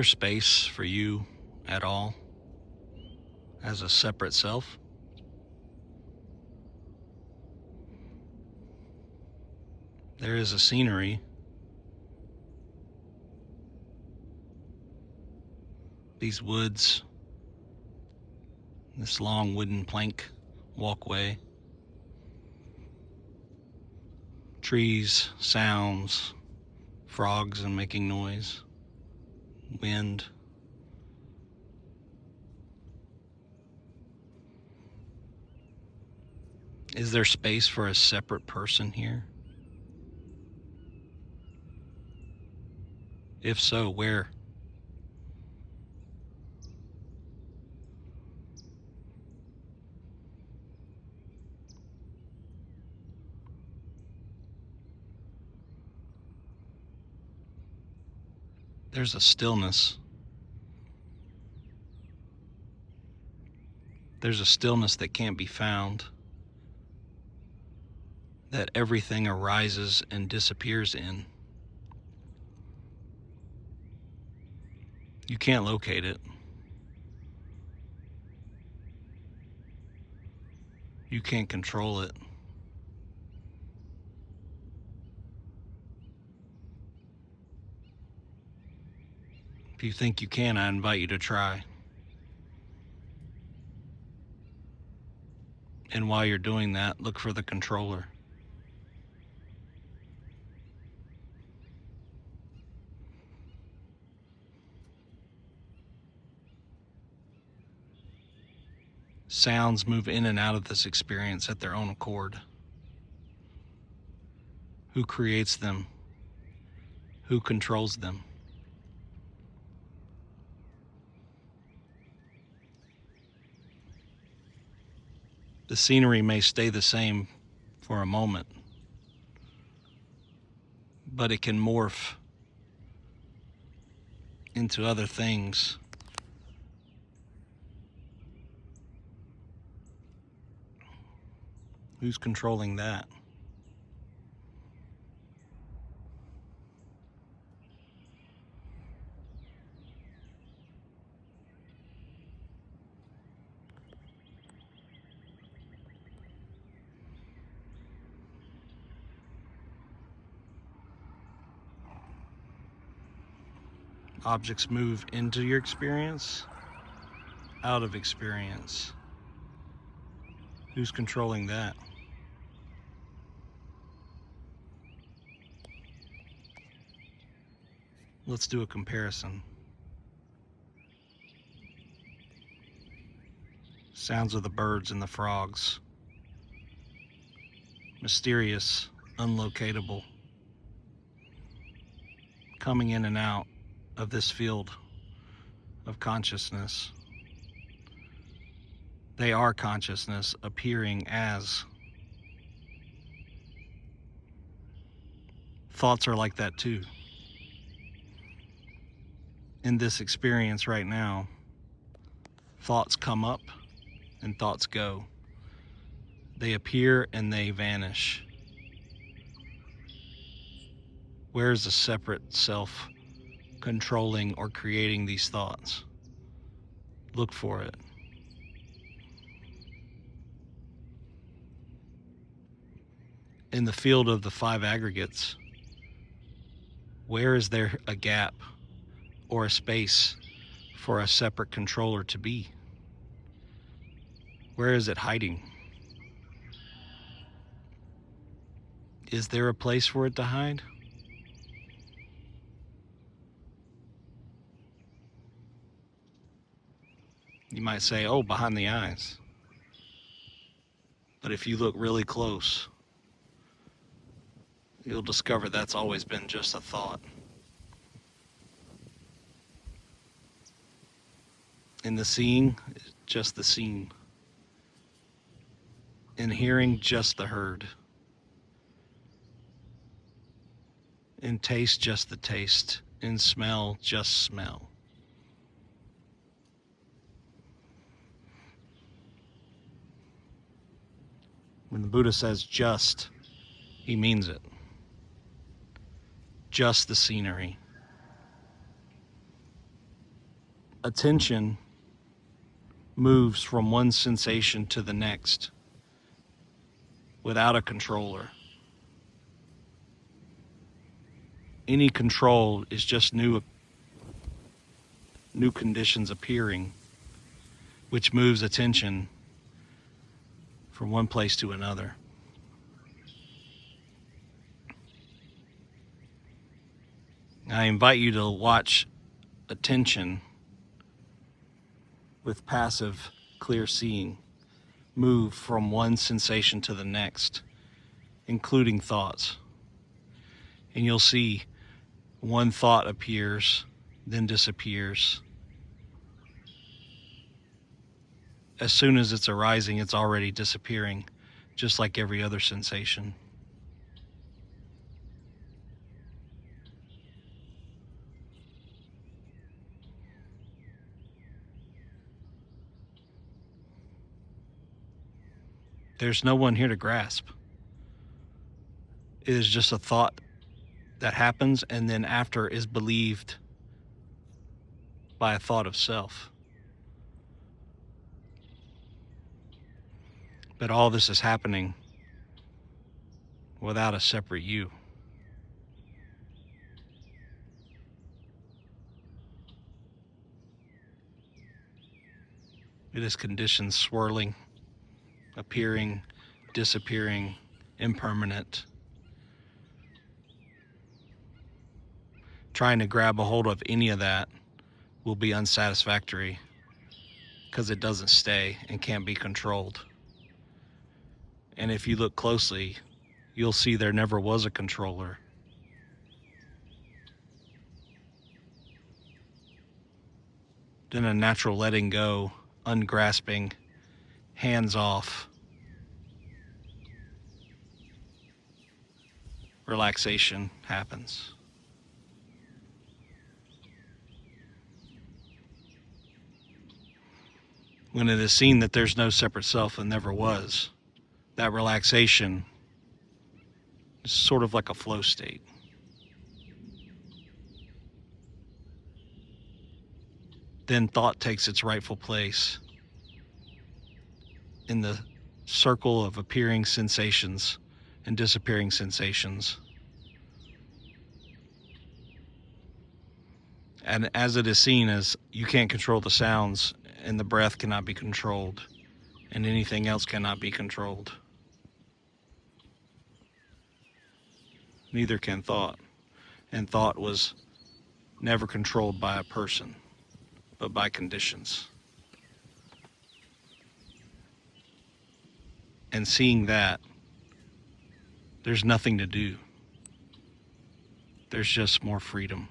there space for you at all as a separate self? There is a scenery. These woods, this long wooden plank walkway, trees, sounds, frogs and making noise, wind. Is there space for a separate person here? If so, where? There's a stillness. There's a stillness that can't be found, that everything arises and disappears in. You can't locate it. You can't control it. If you think you can, I invite you to try. And while you're doing that, look for the controller. Sounds move in and out of this experience at their own accord. Who creates them? Who controls them? The scenery may stay the same for a moment, but it can morph into other things. Who's controlling that? Objects move into your experience, out of experience. Who's controlling that? Let's do a comparison. Sounds of the birds and the frogs. Mysterious, unlocatable. Coming in and out of this field of consciousness. They are consciousness appearing as. Thoughts are like that too. In this experience right now, thoughts come up and thoughts go. They appear and they vanish. Where is the separate self controlling or creating these thoughts? Look for it. In the field of the five aggregates, where is there a gap or a space for a separate controller to be? Where is it hiding? Is there a place for it to hide? You might say, oh, behind the eyes. But if you look really close, you'll discover that's always been just a thought. In the seeing, just the seen. In hearing, just the heard. In taste, just the taste. In smell, just smell. When the Buddha says just, he means it. Just the scenery. attention moves from one sensation to the next without a controller. Any control is just new conditions appearing, which moves attention from one place to another. I invite you to watch attention with passive, clear seeing move from one sensation to the next, including thoughts. And you'll see one thought appears, then disappears. As soon as it's arising, it's already disappearing, just like every other sensation. There's no one here to grasp. It is just a thought that happens and then after is believed by a thought of self. But all this is happening without a separate you. It is conditions swirling, appearing, disappearing, impermanent. Trying to grab a hold of any of that will be unsatisfactory because it doesn't stay and can't be controlled. And if you look closely, you'll see there never was a controller. Then a natural letting go, ungrasping, hands off, relaxation happens. When it is seen that there's no separate self and never was, that relaxation is sort of like a flow state. Then thought takes its rightful place in the circle of appearing sensations and disappearing sensations. And as it is seen as you can't control the sounds and the breath cannot be controlled and anything else cannot be controlled. Neither can thought. And thought was never controlled by a person, but by conditions. And seeing that, there's nothing to do. There's just more freedom.